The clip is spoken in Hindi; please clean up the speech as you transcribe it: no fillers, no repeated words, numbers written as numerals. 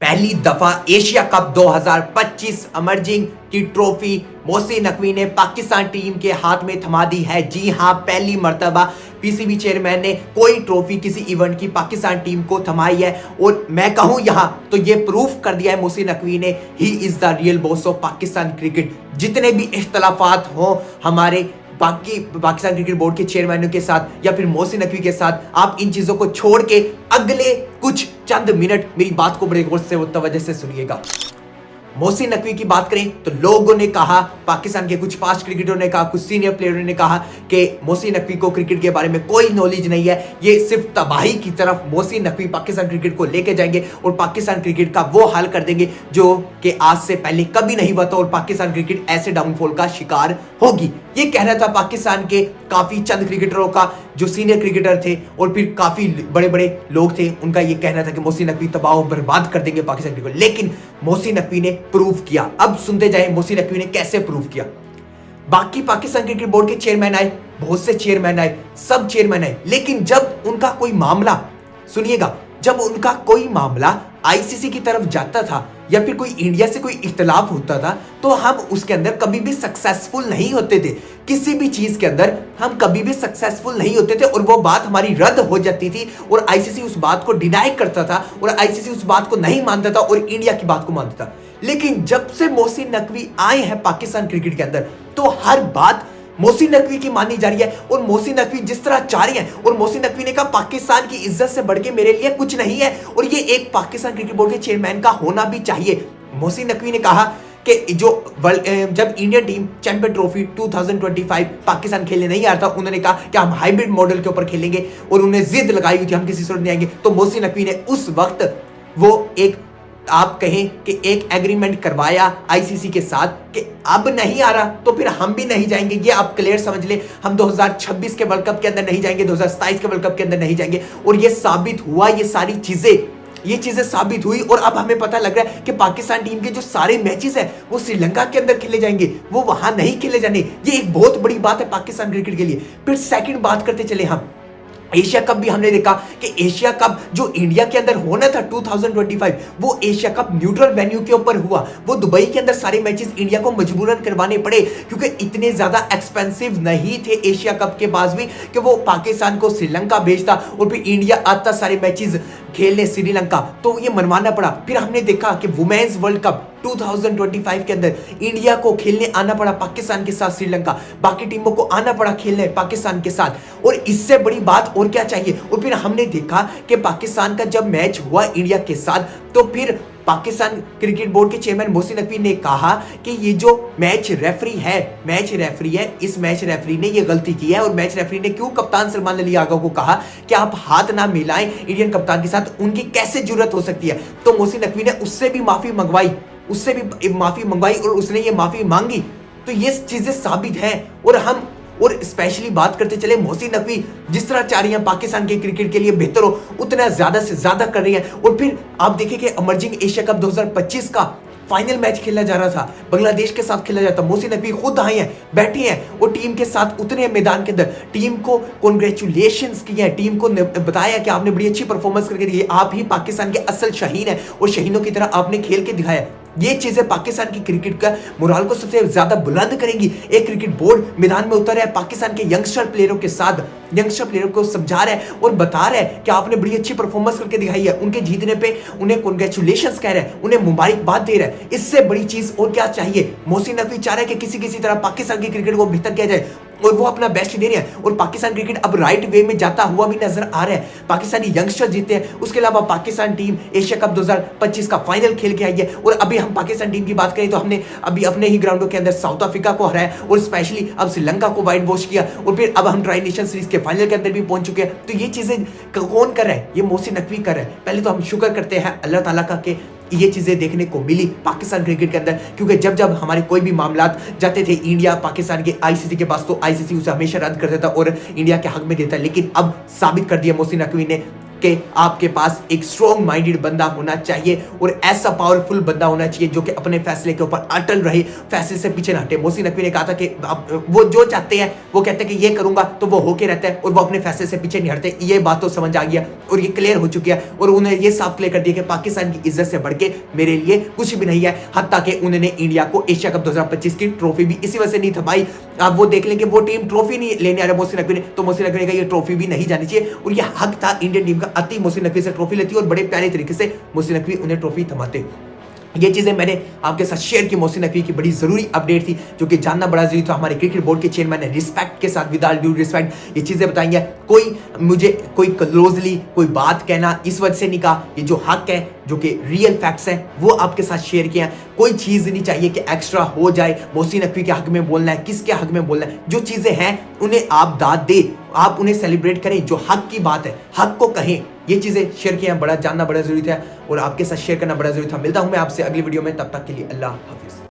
पहली दफा एशिया कप 2025 अमर्जिंग की ट्रॉफी मोहसिन नकवी ने पाकिस्तान टीम के हाथ में थमा दी है। जी हां, पहली मर्तबा पीसीबी चेयरमैन ने कोई ट्रॉफी किसी इवेंट की पाकिस्तान टीम को थमाई है। और मैं कहूं यहां तो ये प्रूफ कर दिया है मोहसिन नकवी ने, he is the real boss of Pakistan cricket. जितने भी इख्तलाफात हों हमारे पाकिस्तान क्रिकेट बोर्ड के चेयरमैनों के साथ या फिर मोहसिन नकवी के साथ, आप इन चीजों को छोड़ के अगले कुछ चंद मिनट मेरी बात को बड़े गौर से तवज्जो से सुनिएगा। मोहसिन नकवी की बात करें तो लोगों ने कहा, पाकिस्तान के कुछ फास्ट क्रिकेटरों ने कहा, कुछ सीनियर प्लेयरों ने कहा कि मोहसिन नकवी को क्रिकेट के बारे में कोई नॉलेज नहीं है, ये सिर्फ तबाही की तरफ मोहसिन नकवी पाकिस्तान क्रिकेट को लेके जाएंगे और पाकिस्तान क्रिकेट का वो हाल कर देंगे जो कि आज से पहले कभी नहीं हुआ था और पाकिस्तान क्रिकेट ऐसे डाउनफॉल का शिकार होगी। ये कहना था पाकिस्तान के काफी चंद क्रिकेटरों का, जो सीनियर क्रिकेटर थे और फिर काफी बड़े बड़े लोग थे, उनका ये कहना था कि मोहसिन नकवी तबाह और बर्बाद कर देंगे पाकिस्तान क्रिकेट को। लेकिन मोहसिन नकवी ने प्रूव किया। अब सुनते जाए मोहसिन नकवी ने कैसे प्रूव किया। बाकी पाकिस्तान क्रिकेट बोर्ड के चेयरमैन आए, बहुत से चेयरमैन आए, सब चेयरमैन आए, लेकिन जब उनका कोई मामला, सुनिएगा, जब उनका कोई मामला आईसीसी की तरफ जाता था या फिर कोई इंडिया से कोई इख्तलाफ होता था तो हम उसके अंदर कभी भी सक्सेसफुल नहीं होते थे। किसी भी चीज के अंदर हम कभी भी सक्सेसफुल नहीं होते थे और वो बात हमारी रद्द हो जाती थी और आईसीसी उस बात को डिनाई करता था और आईसीसी उस बात को नहीं मानता था और इंडिया की बात को मानता था। लेकिन जब से मोहसिन नकवी आए हैं पाकिस्तान क्रिकेट के अंदर तो हर बात मोहसिन नकवी की मानी जा रही है और मोहसिन नकवी जिस तरह चाह रही है। और मोहसिन नकवी ने कहा पाकिस्तान की इज्जत से बढ़ के मेरे लिए कुछ नहीं है और ये एक पाकिस्तान क्रिकेट बोर्ड के चेयरमैन का होना भी चाहिए। मोहसिन नकवी ने कहा कि जो जब Indian team champion trophy 2025 Pakistan खेलने नहीं आ रहा था, उन्होंने कहा कि हम हाइब्रिड मॉडल के ऊपर खेलेंगे और उन्हें जिद लगाई हुई थी हम किसी सूरत नहीं आएंगे। तो मोहसिन नकवी ने उस वक्त वो एक, आप कहें कि एक एग्रीमेंट करवाया आईसीसी के साथ कि अब नहीं आ रहा तो फिर हम भी नहीं जाएंगे। ये आप क्लियर समझ ले, हम 2026 के वर्ल्ड कप के अंदर नहीं जाएंगे, 2027 के वर्ल्ड कप के अंदर नहीं जाएंगे। और ये साबित हुआ, ये चीजें साबित हुई और अब हमें पता लग रहा है कि पाकिस्तान टीम के जो सारे मैचेस हैं वो श्रीलंका के अंदर खेले जाएंगे, वो वहां नहीं खेले जाने। ये एक बहुत बड़ी बात है पाकिस्तान क्रिकेट के लिए। फिर सेकंड बात करते चले हम, एशिया कप भी हमने देखा कि एशिया कप जो इंडिया के अंदर होना था 2025, वो एशिया कप न्यूट्रल वेन्यू के ऊपर हुआ। वो दुबई के अंदर सारे मैचेस इंडिया को मजबूरन करवाने पड़े क्योंकि इतने ज्यादा एक्सपेंसिव नहीं थे एशिया कप के पास भी कि वो पाकिस्तान को श्रीलंका भेजता और फिर इंडिया आता सारे मैचेस खेलने श्रीलंका, तो ये मनवाना पड़ा। फिर हमने देखा कि वुमेन्स वर्ल्ड कप 2025 के अंदर इंडिया को खेलने आना पड़ा पाकिस्तान के साथ श्रीलंका, बाकी टीमों को आना पड़ा खेलने पाकिस्तान के साथ। और इससे बड़ी बात और क्या चाहिए। और फिर हमने देखा कि पाकिस्तान का जब मैच हुआ इंडिया के साथ तो फिर पाकिस्तान क्रिकेट बोर्ड के चेयरमैन मोहसिन नकवी ने कहा कि ये जो मैच रेफरी है, इस मैच रेफरी ने ये गलती की है। और मैच रेफरी ने क्यों कप्तान सलमान अली आगा को कहा कि आप हाथ ना मिलाएं इंडियन कप्तान के साथ, उनकी कैसे जरूरत हो सकती है। तो मोहसिन नकवी ने उससे भी माफी मंगवाई और उसने ये माफी मांगी। तो ये चीजें साबित हैं। और स्पेशली बात करते चले, मोहसिन नकवी जिस तरह चाह रही हैं पाकिस्तान के क्रिकेट के लिए बेहतर हो, उतना ज्यादा से ज्यादा कर रही हैं। और फिर आप देखिए कि अमर्जिंग एशिया कप 2025 का फाइनल मैच खेला जा रहा था, बांग्लादेश के साथ खेला जाता। मोहसिन नकवी खुद आए हैं, बैठे हैं और टीम के साथ उतरे हैं मैदान के अंदर, टीम को कॉन्ग्रेचुलेशंस किए हैं, टीम को बताया कि आपने बड़ी अच्छी परफॉर्मेंस करके दी, आप ही पाकिस्तान के असल शहीन हैं और शहीनों की तरह आपने खेल के दिखाया। ये चीजें पाकिस्तान की क्रिकेट का मोराल को सबसे ज्यादा बुलंद करेंगी। एक क्रिकेट बोर्ड मैदान में उतर है पाकिस्तान के यंगस्टर प्लेयरों के साथ, यंगस्टर प्लेयरों को समझा रहा है और बता रहा है कि आपने बड़ी अच्छी परफॉर्मेंस करके दिखाई है। उनके जीतने पे उन्हें कांग्रेचुलेशंस कह रहा है, उन्हें मुबारकबाद दे रहा है। इससे बड़ी चीज और क्या चाहिए। मोहसिन नकवी चाह रहा है कि किसी तरह पाकिस्तान की क्रिकेट को बेहतर किया जाए और वो अपना बेस्ट दे रहे हैं। और पाकिस्तान क्रिकेट अब राइट वे में जाता हुआ भी नजर आ रहा है। पाकिस्तानी यंगस्टर जीते हैं, उसके अलावा पाकिस्तान टीम एशिया कप 2025 का फाइनल खेल के आई है। और अभी हम पाकिस्तान टीम की बात करें तो हमने अभी अपने ही ग्राउंडों के अंदर साउथ अफ्रीका को हराया और स्पेशली अब श्रीलंका को वाइट वॉश किया और फिर अब हम ट्राई नेशन सीरीज के फाइनल के अंदर भी पहुंच चुके हैं। तो ये चीजें कौन कर रहा है, ये मोहसिन नकवी कर रहा है। पहले तो हम शुक्र करते हैं अल्लाह ताला का कि ये चीजें देखने को मिली पाकिस्तान क्रिकेट के अंदर, क्योंकि जब हमारे कोई भी मामलात जाते थे इंडिया पाकिस्तान के आईसीसी के पास तो आईसीसी उसे हमेशा रद्द कर देता और इंडिया के हक में देता। लेकिन अब साबित कर दिया मोहसिन नकवी ने कि आपके पास एक स्ट्रॉन्ग माइंडेड बंदा होना चाहिए और ऐसा पावरफुल बंदा होना चाहिए जो कि अपने फैसले के ऊपर अटल रहे, फैसले से पीछे ना हटे। मोहसिन नकवी ने कहा था कि वो जो चाहते हैं वो कहते हैं कि ये करूंगा तो वो होके रहता है और वो अपने फैसले से पीछे नहीं हटते। ये बात तो समझ आ गया और ये क्लियर हो चुकी है और उन्हें ये साफ क्लियर कर दिया कि पाकिस्तान की इज्जत से बढ़ के मेरे लिए कुछ भी नहीं है। हत्ता कि उन्होंने इंडिया को एशिया कप 2025 की ट्रॉफी भी इसी वजह से नहीं थमाई। आप वो देख लेंगे वो टीम ट्रॉफी नहीं लेने आ रहा मोहसिन नकवी ने, तो मोहसिन नकवी ने कहा ये ट्रॉफी भी नहीं जानी चाहिए और ये हक था इंडियन टीम का। अति मोहसिन नकवी से ट्रॉफी लेती और बड़े प्यारे तरीके से मोहसिन नकवी उन्हें ट्रॉफी थमाते। ये चीजें मैंने आपके साथ शेयर की। मोहसिन नकवी की बड़ी जरूरी अपडेट थी जो कि जानना बड़ा जरूरी था। हमारे क्रिकेट बोर्ड के चेयरमैन ने रिस्पेक्ट के साथ, विदाउट ड्यू रिस्पेक्ट ये चीजें बताई हैं। कोई मुझे कोई क्लोजली कोई बात कहना इस वजह से नहीं कहा। ये जो हक है, जो कि रियल फैक्ट्स हैं, वो आपके साथ शेयर किए हैं। कोई चीज नहीं चाहिए कि एक्स्ट्रा हो जाए। मोहसिन नकवी के हक में बोलना है, किसके हक में बोलना है, जो चीजें हैं उन्हें आप दाद दे, आप उन्हें सेलिब्रेट करें। जो हक की बात है हक को कहें। ये चीजें शेयर किया, बड़ा जानना बड़ा जरूरी था और आपके साथ शेयर करना बड़ा जरूरी था। मिलता हूं मैं आपसे अगली वीडियो में, तब तक के लिए अल्लाह हाफिज।